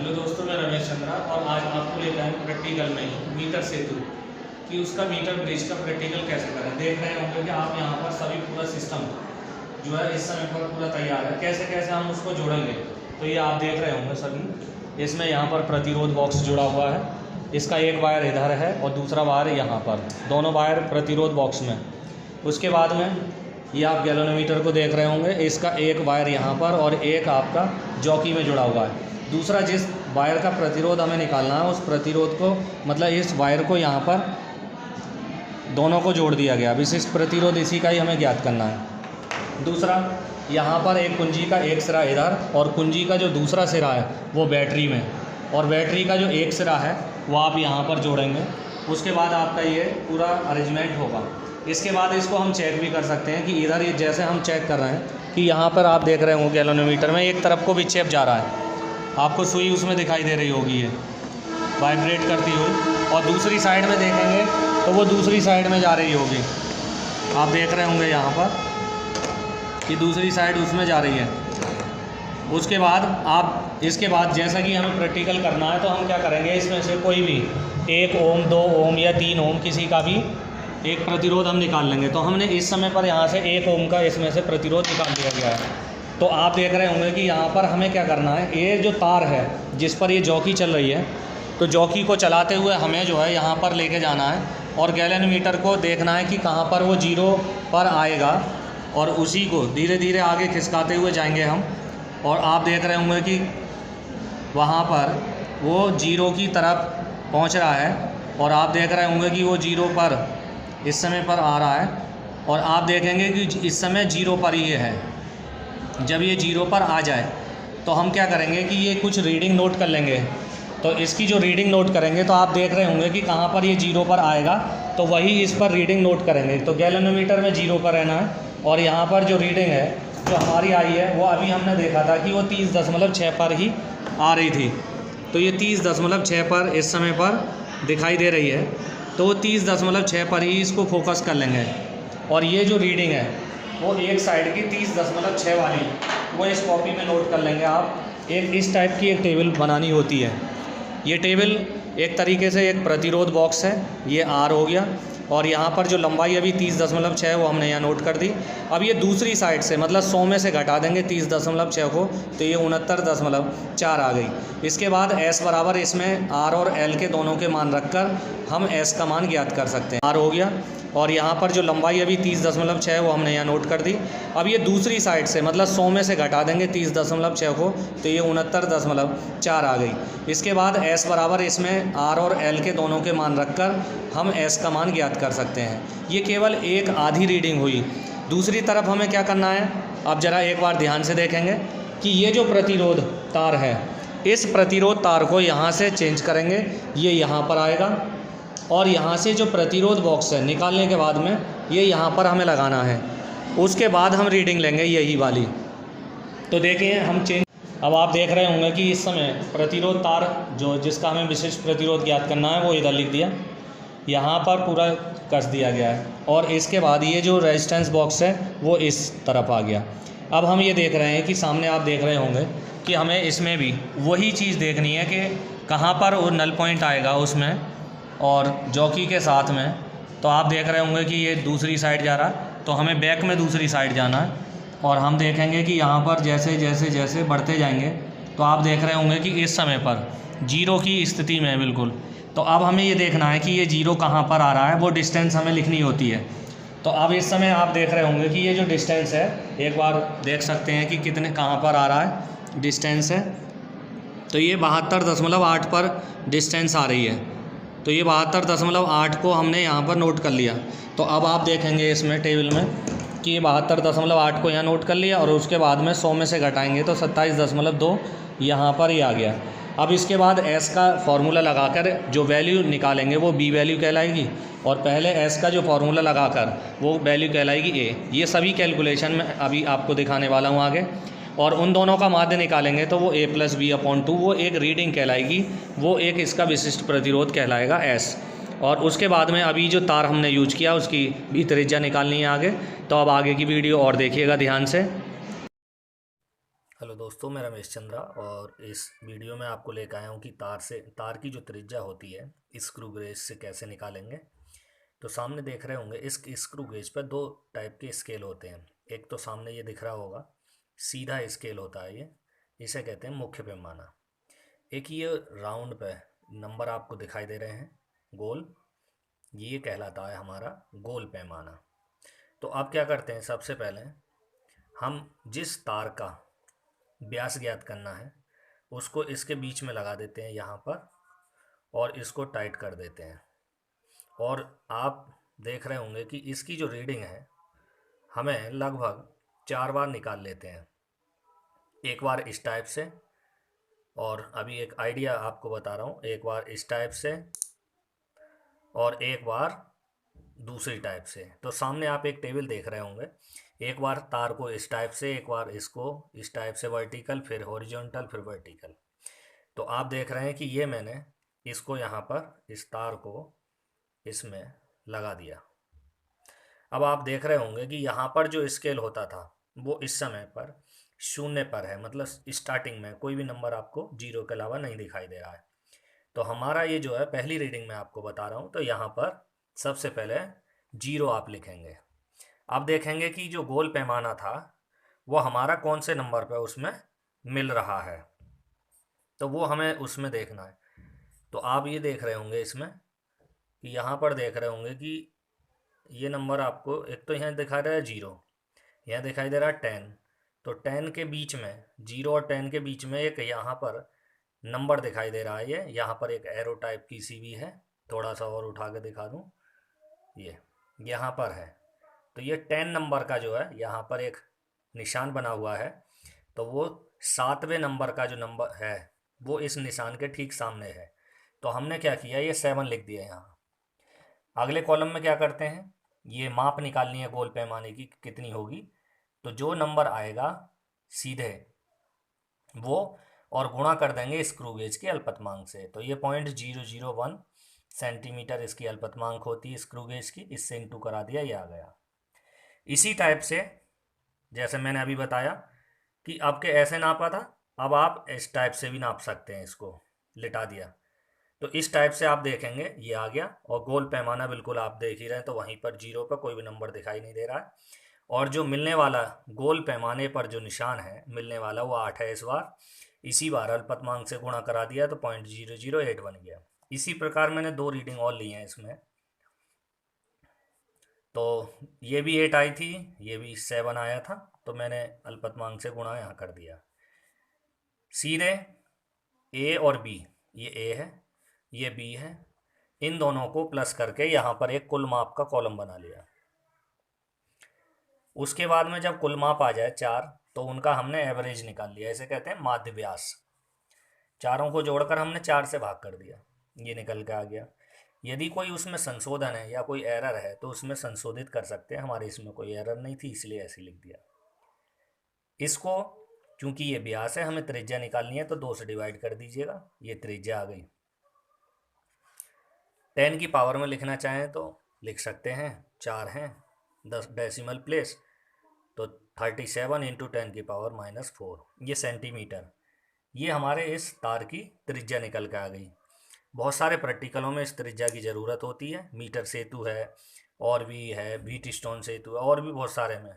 Hello दोस्तों, मैं रमेश चंद्रा और आज आपको लेकर आए प्रैक्टिकल में मीटर सेतु कि उसका मीटर ब्रिज का प्रैक्टिकल कैसे करें। देख रहे होंगे कि आप यहाँ पर सभी पूरा सिस्टम जो है इस समय पर पूरा तैयार है। कैसे कैसे हम उसको जोड़ेंगे तो ये आप देख रहे होंगे सभी। इसमें यहाँ पर प्रतिरोध बॉक्स जुड़ा हुआ है। इसका एक वायर इधर है और दूसरा वायर यहाँ पर, दोनों वायर प्रतिरोध बॉक्स में। उसके बाद में ये आप गैल्वेनोमीटर को देख रहे होंगे, इसका एक वायर यहाँ पर और एक आपका जॉकी में जुड़ा हुआ है। दूसरा जिस वायर का प्रतिरोध हमें निकालना है उस प्रतिरोध को मतलब इस वायर को यहाँ पर दोनों को जोड़ दिया गया। विशिष्ट प्रतिरोध इसी का ही हमें ज्ञात करना है। दूसरा यहाँ पर एक कुंजी का एक सिरा इधर और कुंजी का जो दूसरा सिरा है वो बैटरी में, और बैटरी का जो एक सिरा है वो आप यहाँ पर जोड़ेंगे। उसके बाद आपका ये पूरा अरेंजमेंट होगा। इसके बाद इसको हम चेक भी कर सकते हैं कि इधर ये जैसे हम चेक कर रहे हैं कि यहाँ पर आप देख रहे होंगे गैल्वेनोमीटर में एक तरफ को विक्षेप जा रहा है, आपको सुई उसमें दिखाई दे रही होगी ये वाइब्रेट करती हुई, और दूसरी साइड में देखेंगे तो वो दूसरी साइड में जा रही होगी। आप देख रहे होंगे यहाँ पर कि दूसरी साइड उसमें जा रही है। उसके बाद आप इसके बाद जैसा कि हमें प्रैक्टिकल करना है तो हम क्या करेंगे, इसमें से कोई भी 1 ओम 2 ओम या 3 ओम किसी का भी एक प्रतिरोध हम निकाल लेंगे। तो हमने इस समय पर यहाँ से 1 ओम का इसमें से प्रतिरोध निकाल दिया गया है। तो आप देख रहे होंगे कि यहाँ पर हमें क्या करना है, ये जो तार है जिस पर ये जॉकी चल रही है, तो जॉकी को चलाते हुए हमें जो है यहाँ पर लेके जाना है और गैल्वेनोमीटर को देखना है कि कहाँ पर वो 0 पर आएगा, और उसी को धीरे धीरे आगे खिसकाते हुए जाएंगे हम। और आप देख रहे होंगे कि वहाँ पर वो 0 की तरफ पहुँच रहा है, और आप देख रहे होंगे कि वो 0 पर इस समय पर आ रहा है, और आप देखेंगे कि इस समय 0 पर ही है। जब ये 0 पर आ जाए तो हम क्या करेंगे कि ये कुछ रीडिंग नोट कर लेंगे। तो इसकी जो रीडिंग नोट करेंगे तो आप देख रहे होंगे कि कहाँ पर ये 0 पर आएगा तो वही इस पर रीडिंग नोट करेंगे। तो गैल्वेनोमीटर में 0 पर रहना है, और यहाँ पर जो रीडिंग है जो हमारी आई है वो अभी हमने देखा था कि वो 30.6 पर ही आ रही थी। तो ये 30.6 पर इस समय पर दिखाई दे रही है, तो वो 30.6 पर ही इसको फोकस कर लेंगे। और ये जो रीडिंग है वो एक साइड की 30.6 वाली वो इस कॉपी में नोट कर लेंगे आप। एक इस टाइप की एक टेबल बनानी होती है। ये टेबल एक तरीके से एक प्रतिरोध बॉक्स है, ये आर हो गया, और यहाँ पर जो लंबाई अभी 30.6 है वो हमने यहाँ नोट कर दी। अब ये दूसरी साइड से मतलब 100 में से घटा देंगे 30.6 को, तो ये 69.4 आ गई। इसके बाद एस बराबर इसमें आर और एल के दोनों के मान रखकर हम एस का मान ज्ञात कर सकते हैं। आर हो गया, और यहाँ पर जो लंबाई अभी 30.6 है वो हमने यहाँ नोट कर दी। अब ये दूसरी साइड से मतलब 100 में से घटा देंगे 30.6 को, तो ये 69.4 आ गई। इसके बाद एस बराबर इसमें आर और एल के दोनों के मान रखकर हम एस का मान ज्ञात कर सकते हैं। ये केवल एक आधी रीडिंग हुई। दूसरी तरफ हमें क्या करना है, अब ज़रा एक बार ध्यान से देखेंगे कि ये जो प्रतिरोध तार है, इस प्रतिरोध तार को यहाँ से चेंज करेंगे, ये यहाँ पर आएगा, और यहाँ से जो प्रतिरोध बॉक्स है निकालने के बाद में ये यहाँ पर हमें लगाना है। उसके बाद हम रीडिंग लेंगे यही वाली। तो देखिए हम चेंज, अब आप देख रहे होंगे कि इस समय प्रतिरोध तार जो जिसका हमें विशिष्ट प्रतिरोध ज्ञात करना है वो इधर लिख दिया, यहाँ पर पूरा कस दिया गया है, और इसके बाद ये जो रेजिस्टेंस बॉक्स है वो इस तरफ आ गया। अब हम ये देख रहे हैं कि सामने आप देख रहे होंगे कि हमें इसमें भी वही चीज़ देखनी है कि कहाँ पर वो नल पॉइंट आएगा उसमें और जॉकी के साथ में। तो आप देख रहे होंगे कि ये दूसरी साइड जा रहा है, तो हमें बैक में दूसरी साइड जाना है, और हम देखेंगे कि यहाँ पर जैसे जैसे जैसे बढ़ते जाएंगे तो आप देख रहे होंगे कि इस समय पर 0 की स्थिति में है बिल्कुल। तो अब हमें ये देखना है कि ये 0 कहाँ पर आ रहा है, वो डिस्टेंस हमें लिखनी होती है। तो अब इस समय आप देख रहे होंगे कि ये जो डिस्टेंस है, एक बार देख सकते हैं कि कितने कहाँ पर आ रहा है डिस्टेंस है। तो ये 72.8 पर डिस्टेंस आ रही है। तो ये 72.8 को हमने यहाँ पर नोट कर लिया। तो अब आप देखेंगे इसमें टेबल में कि ये 72.8 को यहाँ नोट कर लिया, और उसके बाद में 100 में से घटाएंगे तो 27.2 यहाँ पर ही आ गया। अब इसके बाद एस का फॉर्मूला लगाकर जो वैल्यू निकालेंगे वो बी वैल्यू कहलाएगी, और पहले एस का जो फॉर्मूला लगाकर वो वैल्यू कहलाएगी ए। ये सभी कैलकुलेशन में अभी आपको दिखाने वाला हूँ आगे। और उन दोनों का माध्य निकालेंगे तो वो a+b/2 वो एक रीडिंग कहलाएगी, वो एक इसका विशिष्ट प्रतिरोध कहलाएगा S। और उसके बाद में अभी जो तार हमने यूज किया उसकी भी त्रिज्या निकालनी है आगे। तो अब आगे की वीडियो और देखिएगा ध्यान से। हेलो दोस्तों, मैं रमेश चंद्रा और इस वीडियो में आपको लेकर आया हूँ कि तार की जो त्रिज्या होती है स्क्रू गेज से कैसे निकालेंगे। तो सामने देख रहे होंगे इस स्क्रू गेज पर दो टाइप के स्केल होते हैं। एक तो सामने ये दिख रहा होगा, सीधा स्केल होता है ये, इसे कहते हैं मुख्य पैमाना। एक ये राउंड पे नंबर आपको दिखाई दे रहे हैं गोल, ये कहलाता है हमारा गोल पैमाना। तो आप क्या करते हैं, सबसे पहले हम जिस तार का व्यास ज्ञात करना है उसको इसके बीच में लगा देते हैं यहाँ पर, और इसको टाइट कर देते हैं। और आप देख रहे होंगे कि इसकी जो रीडिंग है हमें लगभग 4 बार निकाल लेते हैं। एक बार इस टाइप से, और अभी एक आइडिया आपको बता रहा हूँ, एक बार इस टाइप से और एक बार दूसरी टाइप से। तो सामने आप एक टेबल देख रहे होंगे, एक बार तार को इस टाइप से, एक बार इसको इस टाइप से वर्टिकल, फिर हॉरिजॉन्टल, फिर वर्टिकल। तो आप देख रहे हैं कि ये मैंने इसको यहाँ पर इस तार को इसमें लगा दिया। अब आप देख रहे होंगे कि यहाँ पर जो स्केल होता था वो इस समय पर 0 पर है, मतलब स्टार्टिंग में कोई भी नंबर आपको 0 के अलावा नहीं दिखाई दे रहा है। तो हमारा ये जो है पहली रीडिंग में आपको बता रहा हूँ, तो यहाँ पर सबसे पहले 0 आप लिखेंगे। अब देखेंगे कि जो गोल पैमाना था वो हमारा कौन से नंबर पर उसमें मिल रहा है, तो वो हमें उसमें देखना है। तो आप ये देख रहे होंगे इसमें कि यहाँ पर देख रहे होंगे कि ये नंबर आपको एक तो यहाँ दिखा रहा है 0, यहाँ दिखाई दे रहा है 10। तो 10 के बीच में, 0 और 10 के बीच में एक यहाँ पर नंबर दिखाई दे रहा है, ये यहाँ पर एक एरो टाइप की सी भी है। थोड़ा सा और उठा के दिखा दूँ, ये यहाँ पर है। तो ये 10 नंबर का जो है यहाँ पर एक निशान बना हुआ है, तो वो 7वें नंबर का जो नंबर है वो इस निशान के ठीक सामने है। तो हमने क्या किया, ये 7 लिख दिया यहाँ। अगले कॉलम में क्या करते हैं, ये माप निकालनी है गोल पैमाने की कितनी होगी। तो जो नंबर आएगा सीधे वो, और गुणा कर देंगे स्क्रू गेज के अल्पतमांक से। तो ये 0.001 सेंटीमीटर इसकी अल्पतमांक होती है स्क्रू गेज की, इससे इंटू करा दिया, ये आ गया। इसी टाइप से जैसे मैंने अभी बताया कि आपके ऐसे नापा था, अब आप इस टाइप से भी नाप सकते हैं, इसको लिटा दिया। तो इस टाइप से आप देखेंगे ये आ गया, और गोल पैमाना बिल्कुल आप देख ही रहे हैं, तो वहीं पर 0 पर कोई भी नंबर दिखाई नहीं दे रहा है। और जो मिलने वाला गोल पैमाने पर जो निशान है मिलने वाला वो 8 है इस बार। इसी बार अल्पतमांक से गुणा करा दिया तो 0.008 बन गया। इसी प्रकार मैंने 2 रीडिंग और ली हैं इसमें। तो ये भी 8 आई थी, ये भी 7 आया था, तो मैंने अल्पतमांक से गुणा यहाँ कर दिया। सीधे ए और बी, ये ए है ये बी है, इन दोनों को प्लस करके यहाँ पर एक कुल माप का कॉलम बना लिया। उसके बाद में जब कुल माप आ जाए 4, तो उनका हमने एवरेज निकाल लिया, इसे कहते हैं माध्य व्यास। चारों को जोड़कर हमने 4 से भाग कर दिया, ये निकल के आ गया। यदि कोई उसमें संशोधन है या कोई एरर है तो उसमें संशोधित कर सकते हैं, हमारे इसमें कोई एरर नहीं थी इसलिए ऐसे लिख दिया। इसको क्योंकि ये व्यास है, हमें त्रिज्या निकालनी है, तो 2 से डिवाइड कर दीजिएगा, ये त्रिज्या आ गई। 10 की पावर में लिखना चाहें तो लिख सकते हैं, 4 हैं 10 डेसिमल प्लेस, तो 37 इंटू 10 की पावर -4, ये सेंटीमीटर। ये हमारे इस तार की त्रिज्या निकल के आ गई। बहुत सारे प्रैक्टिकलों में इस त्रिज्या की ज़रूरत होती है, मीटर सेतु है, और भी है व्हीट स्टोन सेतु है, और भी बहुत सारे में।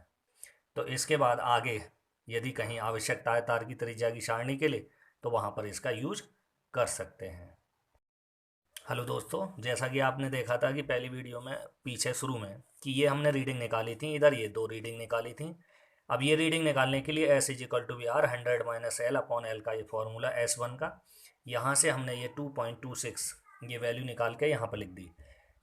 तो इसके बाद आगे यदि कहीं आवश्यकता है तार की त्रिज्या की सारणी के लिए, तो वहाँ पर इसका यूज कर सकते हैं। हेलो दोस्तों, जैसा कि आपने देखा था कि पहली वीडियो में पीछे शुरू में कि ये हमने रीडिंग निकाली थी, इधर ये 2 रीडिंग निकाली थी। अब ये रीडिंग निकालने के लिए S = VR 100 - L/L का ये फॉर्मूला S1 का, यहाँ से हमने ये 2.26 ये वैल्यू निकाल के यहाँ पर लिख दी।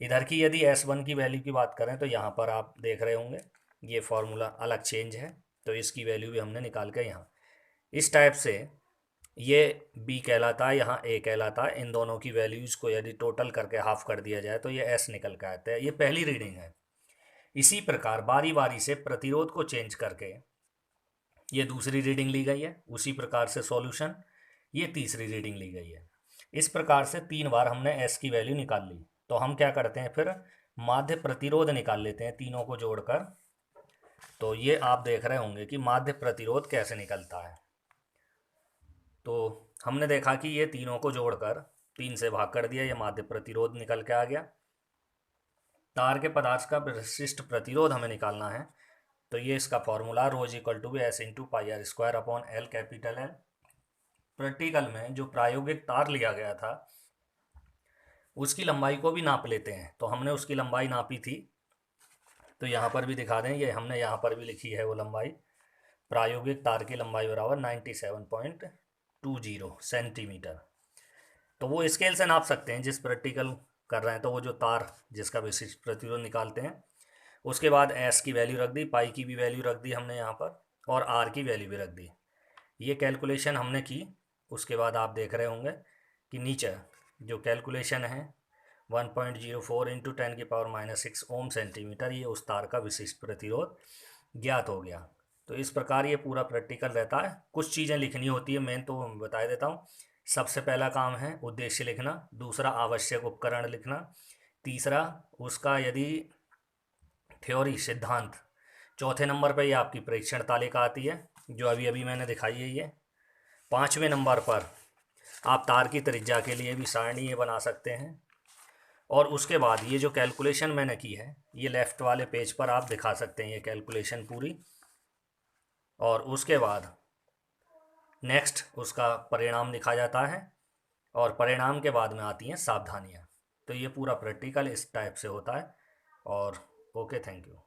इधर की यदि S1 की वैल्यू की बात करें तो यहाँ पर आप देख रहे होंगे ये फार्मूला अलग चेंज है, तो इसकी वैल्यू भी हमने निकाल के यहाँ इस टाइप से, ये बी कहलाता है, यहाँ ए कहलाता है। इन दोनों की वैल्यूज़ को यदि टोटल करके हाफ कर दिया जाए तो ये एस निकल के आता है। ये पहली रीडिंग है। इसी प्रकार बारी बारी से प्रतिरोध को चेंज करके ये दूसरी रीडिंग ली गई है, उसी प्रकार से सॉल्यूशन ये तीसरी रीडिंग ली गई है। इस प्रकार से 3 बार हमने एस की वैल्यू निकाल ली। तो हम क्या करते हैं, फिर माध्य प्रतिरोध निकाल लेते हैं तीनों को जोड़कर। तो ये आप देख रहे होंगे कि माध्य प्रतिरोध कैसे निकलता है। तो हमने देखा कि ये तीनों को जोड़कर 3 से भाग कर दिया, ये माध्य प्रतिरोध निकल के आ गया। तार के पदार्थ का विशिष्ट प्रतिरोध हमें निकालना है, तो ये इसका formula rho equal to S into pi R square upon L capital L. Practical में जो प्रायोगिक तार लिया गया था उसकी लंबाई को भी नाप लेते हैं, तो हमने उसकी लंबाई नापी थी, तो यहाँ पर भी दिखा दें, ये हमने यहाँ पर भी लिखी है वो लंबाई। प्रायोगिक तार की लंबाई बराबर 97.20 सेंटीमीटर। तो वो स्केल से नाप सकते हैं जिस प्रैक्टिकल कर रहे हैं, तो वो जो तार जिसका विशिष्ट प्रतिरोध निकालते हैं, उसके बाद एस की वैल्यू रख दी, पाई की भी वैल्यू रख दी हमने यहाँ पर, और आर की वैल्यू भी रख दी। ये कैलकुलेशन हमने की। उसके बाद आप देख रहे होंगे कि नीचे जो कैलकुलेशन है 1.04 इंटू 10⁻⁻6 ओम सेंटीमीटर, ये उस तार का विशिष्ट प्रतिरोध ज्ञात हो गया। तो इस प्रकार ये पूरा प्रैक्टिकल रहता है। कुछ चीज़ें लिखनी होती है, मैं तो बता देता हूँ। सबसे पहला काम है उद्देश्य लिखना, दूसरा आवश्यक उपकरण लिखना, तीसरा उसका यदि थ्योरी सिद्धांत, चौथे नंबर पे ये आपकी परीक्षण तालिका आती है जो अभी अभी मैंने दिखाई है ये। पाँचवें नंबर पर आप तार की त्रिज्या के लिए भी सारणी ये बना सकते हैं। और उसके बाद ये जो कैलकुलेशन मैंने की है ये लेफ़्ट वाले पेज पर आप दिखा सकते हैं ये कैलकुलेशन पूरी। और उसके बाद नेक्स्ट उसका परिणाम लिखा जाता है, और परिणाम के बाद में आती हैं सावधानियाँ। तो ये पूरा प्रैक्टिकल इस टाइप से होता है। और ओके, थैंक यू।